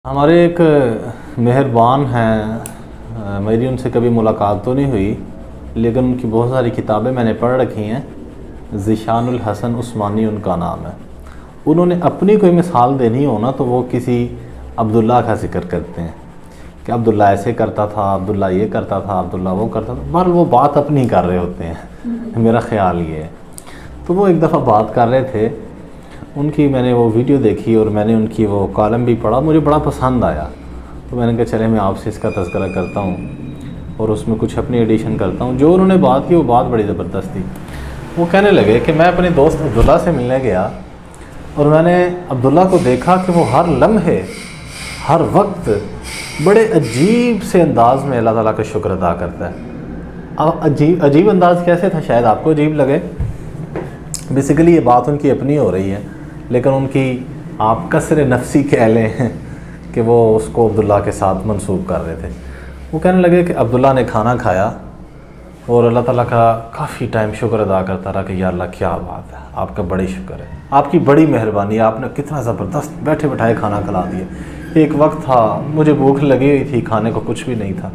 ہمارے ایک مہربان ہیں، میری ان سے کبھی ملاقات تو نہیں ہوئی لیکن ان کی بہت ساری کتابیں میں نے پڑھ رکھی ہیں۔ ذیشان الحسن عثمانی ان کا نام ہے۔ انہوں نے اپنی کوئی مثال دینی ہو نا تو وہ کسی عبداللہ کا ذکر کرتے ہیں کہ عبداللہ ایسے کرتا تھا، عبداللہ یہ کرتا تھا، عبداللہ وہ کرتا تھا، بہرحال وہ بات اپنی کر رہے ہوتے ہیں، میرا خیال یہ ہے۔ تو وہ ایک دفعہ بات کر رہے تھے، ان کی میں نے وہ ویڈیو دیکھی اور میں نے ان کی وہ کالم بھی پڑھا، مجھے بڑا پسند آیا، تو میں نے کہا چلے میں آپ سے اس کا تذکرہ کرتا ہوں اور اس میں کچھ اپنی ایڈیشن کرتا ہوں۔ جو انہوں نے بات کی وہ بات بڑی زبردست تھی۔ وہ کہنے لگے کہ میں اپنے دوست عبداللہ سے ملنے گیا اور میں نے عبداللہ کو دیکھا کہ وہ ہر لمحے ہر وقت بڑے عجیب سے انداز میں اللہ تعالیٰ کا شکر ادا کرتا ہے۔ اب عجیب انداز کیسے تھا شاید آپ کو عجیب لگے، بیسیکلی یہ بات ان کی اپنی ہو رہی ہے، لیکن ان کی آپ کثر نفسی کہہ لیں کہ وہ اس کو عبداللہ کے ساتھ منسوب کر رہے تھے۔ وہ کہنے لگے کہ عبداللہ نے کھانا کھایا اور اللہ تعالیٰ کا کافی ٹائم شکر ادا کرتا رہا کہ یا اللہ کیا بات ہے، آپ کا بڑی شکر ہے، آپ کی بڑی مہربانی ہے، آپ نے کتنا زبردست بیٹھے بٹھائے کھانا کھلا دیا۔ ایک وقت تھا مجھے بھوک لگی ہوئی تھی، کھانے کو کچھ بھی نہیں تھا۔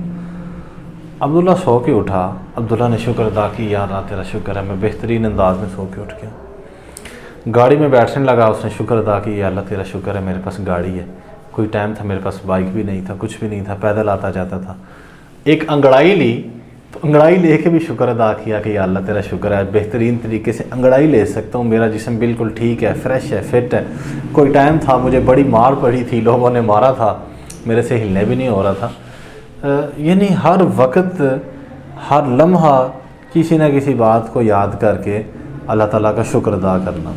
عبداللہ سو کے اٹھا، عبداللہ نے شکر ادا کی، یا اللہ تیرا شکر ہے میں بہترین انداز میں سو کے اٹھ گیا۔ گاڑی میں بیٹھنے لگا، اس نے شکر ادا کی، یا اللہ تیرا شکر ہے میرے پاس گاڑی ہے، کوئی ٹائم تھا میرے پاس بائک بھی نہیں تھا، کچھ بھی نہیں تھا، پیدل آتا جاتا تھا۔ ایک انگڑائی لی تو انگڑائی لے کے بھی شکر ادا کیا کہ یا اللہ تیرا شکر ہے بہترین طریقے سے انگڑائی لے سکتا ہوں، میرا جسم بالکل ٹھیک ہے، فریش ہے، فٹ ہے۔ کوئی ٹائم تھا مجھے بڑی مار پڑی تھی، لوگوں نے مارا تھا، میرے سے ہلنے بھی نہیں ہو رہا تھا۔ یعنی ہر وقت ہر لمحہ کسی نہ کسی بات کو یاد کر کے اللہ تعالیٰ کا شکر ادا کرنا،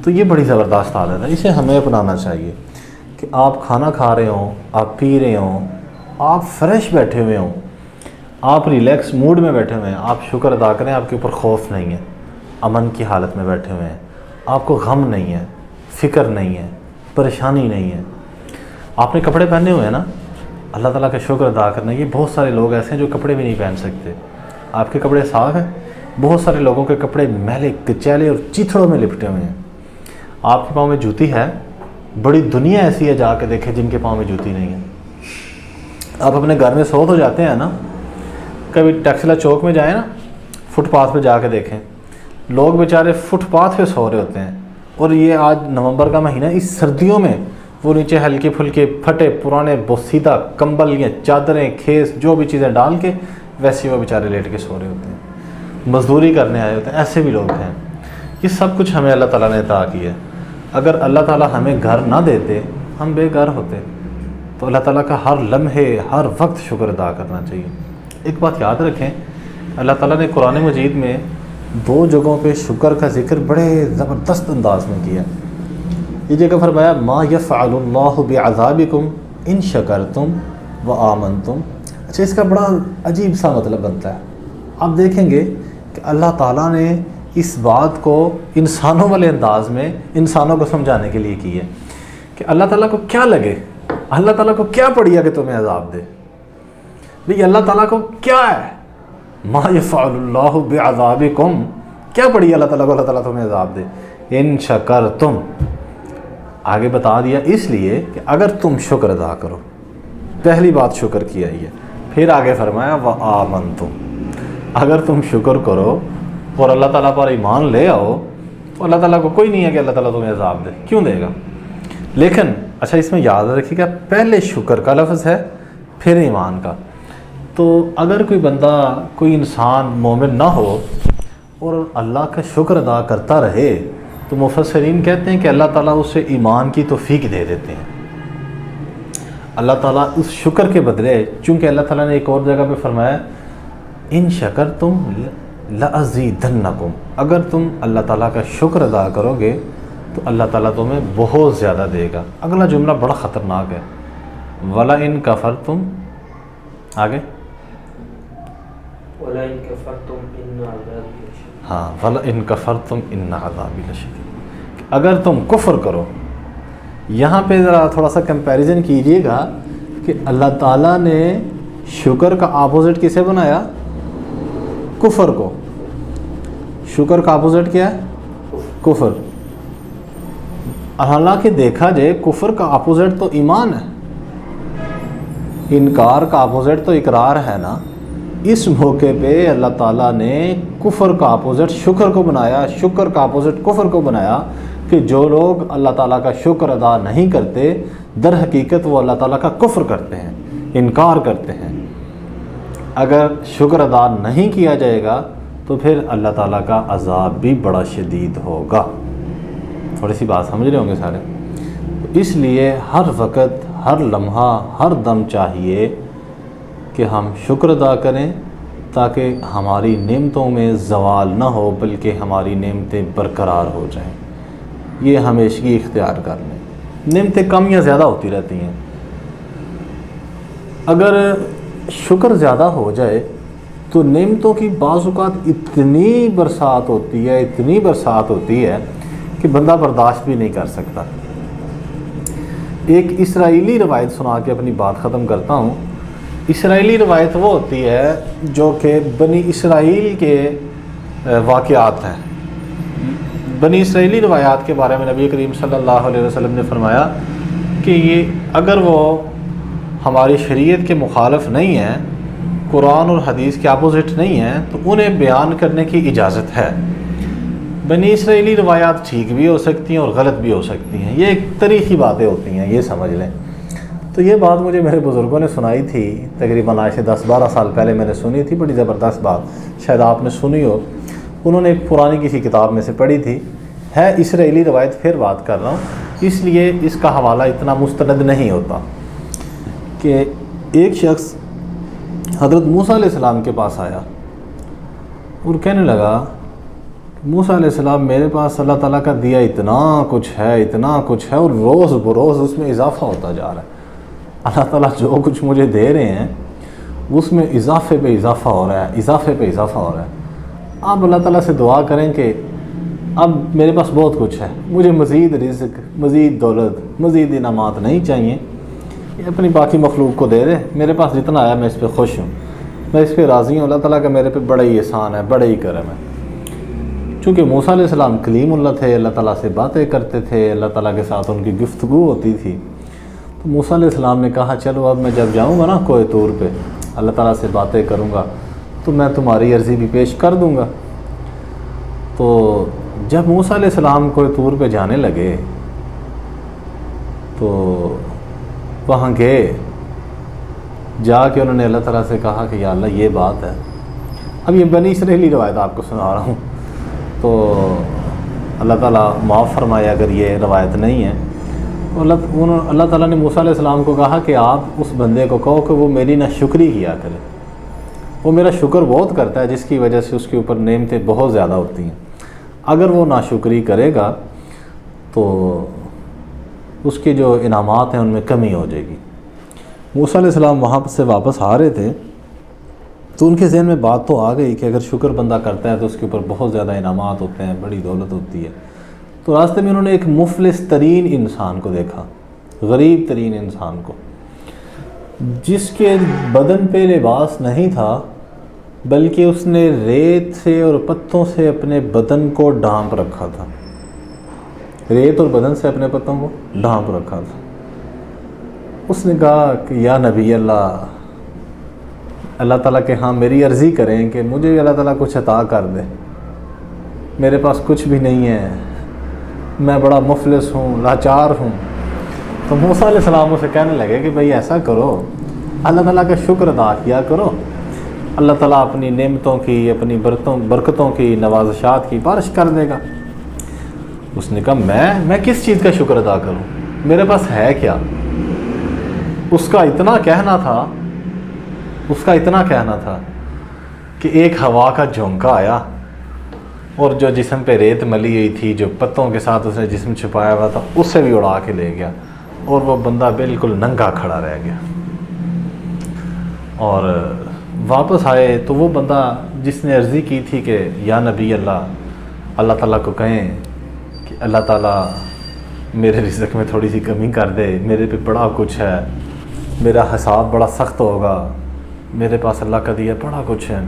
تو یہ بڑی زبردست عادت ہے، اسے ہمیں اپنانا چاہیے کہ آپ کھانا کھا رہے ہوں، آپ پی رہے ہوں، آپ فریش بیٹھے ہوئے ہوں، آپ ریلیکس موڈ میں بیٹھے ہوئے ہیں، آپ شکر ادا کریں، آپ کے اوپر خوف نہیں ہے، امن کی حالت میں بیٹھے ہوئے ہیں، آپ کو غم نہیں ہے، فکر نہیں ہے، پریشانی نہیں ہے، آپ نے کپڑے پہنے ہوئے ہیں نا، اللہ تعالیٰ کا شکر ادا کرنا۔ یہ بہت سارے لوگ ایسے ہیں جو کپڑے بھی نہیں پہن سکتے، آپ کے کپڑے صاف ہیں، بہت سارے لوگوں کے کپڑے میلے کچیلے اور چیتھڑوں میں لپٹے ہوئے ہیں۔ آپ کے پاؤں میں جوتی ہے، بڑی دنیا ایسی ہے جا کے دیکھیں جن کے پاؤں میں جوتی نہیں ہے۔ آپ اپنے گھر میں سو تو جاتے ہیں نا، کبھی ٹیکسلا چوک میں جائیں نا، فٹ پاتھ پہ جا کے دیکھیں، لوگ بیچارے فٹ پاتھ پہ سو رہے ہوتے ہیں، اور یہ آج نومبر کا مہینہ، اس سردیوں میں وہ نیچے ہلکے پھلکے پھٹے پرانے بوسیدہ کمبل یا چادریں کھیس جو بھی چیزیں ڈال کے ویسے وہ بیچارے لیٹ کے سو رہے ہوتے ہیں، مزدوری کرنے آئے ہوتے ہیں، ایسے بھی لوگ ہیں۔ یہ سب کچھ ہمیں اللہ تعالیٰ نے عطا کیا ہے۔ اگر اللہ تعالیٰ ہمیں گھر نہ دیتے، ہم بے گھر ہوتے، تو اللہ تعالیٰ کا ہر لمحے ہر وقت شکر ادا کرنا چاہیے۔ ایک بات یاد رکھیں، اللہ تعالیٰ نے قرآن مجید میں 2 جگہوں پہ شکر کا ذکر بڑے زبردست انداز میں کیا۔ یہ جگہ فرمایا ما یفعل اللہ بعذابکم ان شکرتم وآمنتم۔ اچھا، اس کا بڑا عجیب سا مطلب بنتا ہے۔ آپ دیکھیں گے کہ اللہ تعالیٰ نے اس بات کو انسانوں والے انداز میں انسانوں کو سمجھانے کے لیے کی ہے کہ اللہ تعالیٰ کو کیا لگے، اللہ تعالیٰ کو کیا پڑیا کہ تمہیں عذاب دے۔ بھئی اللہ تعالیٰ کو کیا ہے، ما یفعل اللہ بعذابکم، کیا پڑی اللہ تعالیٰ کو اللہ تعالیٰ تمہیں عذاب دے، ان شکرتم، آگے بتا دیا اس لیے کہ اگر تم شکر ادا کرو، پہلی بات شکر کی آئی ہے، پھر آگے فرمایا وآمنتم، اگر تم شکر کرو اور اللہ تعالیٰ پر ایمان لے آؤ تو اللہ تعالیٰ کو کوئی نہیں ہے کہ اللہ تعالیٰ تمہیں عذاب دے، کیوں دے گا؟ لیکن اچھا اس میں یاد رکھیے گا پہلے شکر کا لفظ ہے پھر ایمان کا۔ تو اگر کوئی بندہ کوئی انسان مومن نہ ہو اور اللہ کا شکر ادا کرتا رہے تو مفسرین کہتے ہیں کہ اللہ تعالیٰ اسے ایمان کی توفیق دے دیتے ہیں۔ اللہ تعالیٰ اس شکر کے بدلے، چونکہ اللہ تعالیٰ نے ایک اور جگہ پہ فرمایا ان شکرتم لأزیدنکم، اگر تم اللہ تعالیٰ کا شکر ادا کرو گے تو اللہ تعالیٰ تمہیں بہت زیادہ دے گا۔ اگلا جملہ بڑا خطرناک ہے، وَلَئِن کَفَرْتُمْ، آگے وَلَئِن كَفَرْتُمْ إِنَّ عَذَابِي لَشَدِيدٌ، ہاں وَلَئِن کَفَرْتُمْ إِنَّ عَذَابِي لَشَدِيدٌ، اگر تم کفر کرو۔ یہاں پہ ذرا تھوڑا سا کمپیریزن کیجئے گا کہ اللہ تعالیٰ نے شکر کا اپوزٹ کسے بنایا؟ کفر کو۔ شکر کا اپوزٹ کیا ہے؟ کفر۔ حالانکہ دیکھا جائے کفر کا اپوزٹ تو ایمان ہے، انکار کا اپوزٹ تو اقرار ہے نا. اس موقع پہ اللہ تعالیٰ نے کفر کا اپوزٹ شکر کو بنایا, شکر کا اپوزٹ کفر کو بنایا, کہ جو لوگ اللہ تعالیٰ کا شکر ادا نہیں کرتے در حقیقت وہ اللہ تعالیٰ کا کفر کرتے ہیں, انکار کرتے ہیں. اگر شکر ادا نہیں کیا جائے گا تو پھر اللہ تعالیٰ کا عذاب بھی بڑا شدید ہوگا. تھوڑی سی بات سمجھ رہے ہوں گے سارے. اس لیے ہر وقت, ہر لمحہ, ہر دم چاہیے کہ ہم شکر ادا کریں تاکہ ہماری نعمتوں میں زوال نہ ہو بلکہ ہماری نعمتیں برقرار ہو جائیں. یہ ہمیشگی اختیار کر لیں. نعمتیں کم یا زیادہ ہوتی رہتی ہیں. اگر شکر زیادہ ہو جائے تو نعمتوں کی بعض اوقات اتنی برسات ہوتی ہے, اتنی برسات ہوتی ہے کہ بندہ برداشت بھی نہیں کر سکتا. ایک اسرائیلی روایت سنا کے اپنی بات ختم کرتا ہوں. اسرائیلی روایت وہ ہوتی ہے جو کہ بنی اسرائیل کے واقعات ہیں. بنی اسرائیلی روایات کے بارے میں نبی کریم صلی اللہ علیہ وسلم نے فرمایا کہ یہ اگر وہ ہماری شریعت کے مخالف نہیں ہیں, قرآن اور حدیث کے اپوزٹ نہیں ہیں, تو انہیں بیان کرنے کی اجازت ہے. بنی اسرائیلی روایات ٹھیک بھی ہو سکتی ہیں اور غلط بھی ہو سکتی ہیں. یہ ایک تاریخی باتیں ہوتی ہیں, یہ سمجھ لیں. تو یہ بات مجھے میرے بزرگوں نے سنائی تھی, تقریباً آج سے 10-12 سال پہلے میں نے سنی تھی. بڑی زبردست بات, شاید آپ نے سنی ہو. انہوں نے ایک پرانی کسی کتاب میں سے پڑھی تھی. ہے اسرائیلی روایت, پھر بات کر رہا ہوں, اس لیے اس کا حوالہ اتنا مستند نہیں ہوتا. کہ ایک شخص حضرت موسیٰ علیہ السلام کے پاس آیا اور کہنے لگا, موسیٰ علیہ السلام میرے پاس اللہ تعالیٰ کا دیا اتنا کچھ ہے, اتنا کچھ ہے, اور روز بروز اس میں اضافہ ہوتا جا رہا ہے. اللہ تعالیٰ جو کچھ مجھے دے رہے ہیں اس میں اضافے پہ اضافہ ہو رہا ہے, اضافے پہ اضافہ ہو رہا ہے. آپ اللہ تعالیٰ سے دعا کریں کہ اب میرے پاس بہت کچھ ہے, مجھے مزید رزق, مزید دولت, مزید انعامات نہیں چاہیے. یہ اپنی باقی مخلوق کو دے رہے, میرے پاس جتنا آیا میں اس پہ خوش ہوں, میں اس پہ راضی ہوں. اللہ تعالیٰ کا میرے پہ بڑا ہی احسان ہے, بڑا ہی کرم ہے. چونکہ موسیٰ علیہ السلام کلیم اللہ تھے, اللہ تعالیٰ سے باتیں کرتے تھے, اللہ تعالیٰ کے ساتھ ان کی گفتگو ہوتی تھی. تو موسیٰ علیہ السلام نے کہا چلو اب میں جب جاؤں گا نا کوہ طور پہ, اللہ تعالیٰ سے باتیں کروں گا تو میں تمہاری عرضی بھی پیش کر دوں گا. تو جب موسیٰ علیہ السلام کوہ طور پہ جانے لگے تو وہاں گئے, جا کے انہوں نے اللہ تعالیٰ سے کہا کہ یا اللہ یہ بات ہے. اب یہ بنی اسرائیلی روایت آپ کو سنا رہا ہوں, تو اللہ تعالیٰ معاف فرمائے اگر یہ روایت نہیں ہے. اللہ تعالیٰ نے موسیٰ علیہ السلام کو کہا کہ آپ اس بندے کو کہو کہ وہ میری ناشکری کیا کرے. وہ میرا شکر بہت کرتا ہے جس کی وجہ سے اس کے اوپر نعمتیں بہت زیادہ ہوتی ہیں. اگر وہ ناشکری کرے گا تو اس کے جو انعامات ہیں ان میں کمی ہو جائے گی. موسیٰ علیہ السلام وہاں سے واپس آ رہے تھے تو ان کے ذہن میں بات تو آ گئی کہ اگر شکر بندہ کرتا ہے تو اس کے اوپر بہت زیادہ انعامات ہوتے ہیں, بڑی دولت ہوتی ہے. تو راستے میں انہوں نے ایک مفلس ترین انسان کو دیکھا, غریب ترین انسان کو, جس کے بدن پہ لباس نہیں تھا بلکہ اس نے ریت سے اور پتوں سے اپنے بدن کو ڈھانپ رکھا تھا. ریت اور بدن سے اپنے پتوں کو ڈھانپ رکھا تھا. اس نے کہا کہ یا نبی اللہ, اللہ تعالیٰ کے ہاں میری عرضی کریں کہ مجھے بھی اللہ تعالیٰ کچھ عطا کر دے, میرے پاس کچھ بھی نہیں ہے, میں بڑا مفلس ہوں, لاچار ہوں. تو موسیٰ علیہ السلام اسے کہنے لگے کہ بھئی ایسا کرو, اللہ تعالیٰ کا شکر ادا کیا کرو, اللہ تعالیٰ اپنی نعمتوں کی, اپنی برکتوں کی, نوازشات کی بارش کر دے گا. اس نے کہا میں کس چیز کا شکر ادا کروں, میرے پاس ہے کیا. اس کا اتنا کہنا تھا کہ ایک ہوا کا جھونکا آیا اور جو جسم پہ ریت ملی ہوئی تھی, جو پتوں کے ساتھ اس نے جسم چھپایا ہوا تھا, اس سے بھی اڑا کے لے گیا اور وہ بندہ بالکل ننگا کھڑا رہ گیا. اور واپس آئے تو وہ بندہ جس نے عرضی کی تھی کہ یا نبی اللہ, اللہ تعالیٰ کو کہیں کہ اللہ تعالیٰ میرے رزق میں تھوڑی سی کمی کر دے, میرے پہ بڑا کچھ ہے, میرا حساب بڑا سخت ہوگا, میرے پاس اللہ کا دیا بڑا کچھ ہے.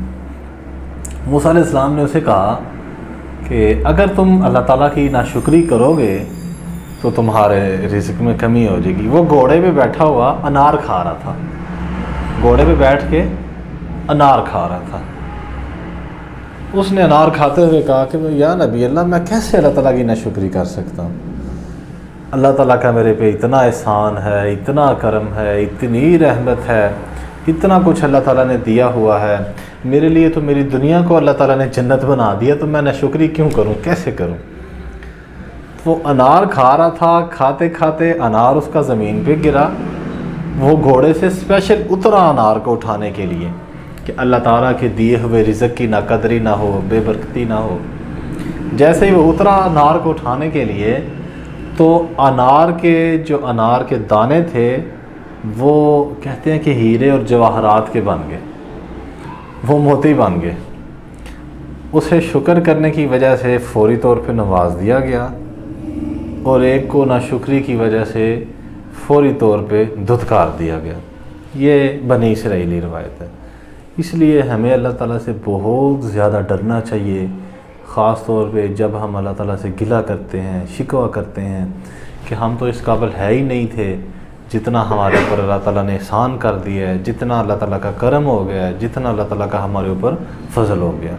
موسیٰ علیہ السلام نے اسے کہا کہ اگر تم اللہ تعالیٰ کی ناشکری کرو گے تو تمہارے رزق میں کمی ہو جائے گی. وہ گھوڑے پہ بیٹھا ہوا انار کھا رہا تھا, گھوڑے پہ بیٹھ کے انار کھا رہا تھا. اس نے انار کھاتے ہوئے کہا کہ یا نبی اللہ میں کیسے اللہ تعالیٰ کی ناشکری کر سکتا ہوں. اللہ تعالیٰ کا میرے پہ اتنا احسان ہے، اتنا کرم ہے، اتنی رحمت ہے، اتنا کچھ اللہ تعالیٰ نے دیا ہوا ہے میرے لیے. تو میری دنیا کو اللہ تعالیٰ نے جنت بنا دیا، تو میں ناشکری کیوں کروں، کیسے کروں. وہ انار کھا رہا تھا، کھاتے کھاتے انار اس کا زمین پہ گرا. وہ گھوڑے سے اسپیشل اترا انار کو اٹھانے کے لیے کہ اللہ تعالیٰ کے دیے ہوئے رزق کی نا قدری نہ ہو، بے برکتی نہ ہو. جیسے ہی وہ اترا انار کو اٹھانے کے لیے تو انار کے دانے تھے وہ کہتے ہیں کہ ہیرے اور جواہرات کے بن گئے، وہ موتی بن گئے. اسے شکر کرنے کی وجہ سے فوری طور پہ نواز دیا گیا، اور ایک کو ناشکری کی وجہ سے فوری طور پہ دھتکار دیا گیا. یہ بنی اسرائیلی روایت ہے. اس لیے ہمیں اللہ تعالیٰ سے بہت زیادہ ڈرنا چاہیے، خاص طور پہ جب ہم اللہ تعالیٰ سے گلہ کرتے ہیں، شکوہ کرتے ہیں کہ ہم تو اس قابل ہے ہی نہیں تھے جتنا ہمارے اوپر اللہ تعالیٰ نے احسان کر دیا ہے، جتنا اللہ تعالیٰ کا کرم ہو گیا ہے، جتنا اللہ تعالیٰ کا ہمارے اوپر فضل ہو گیا.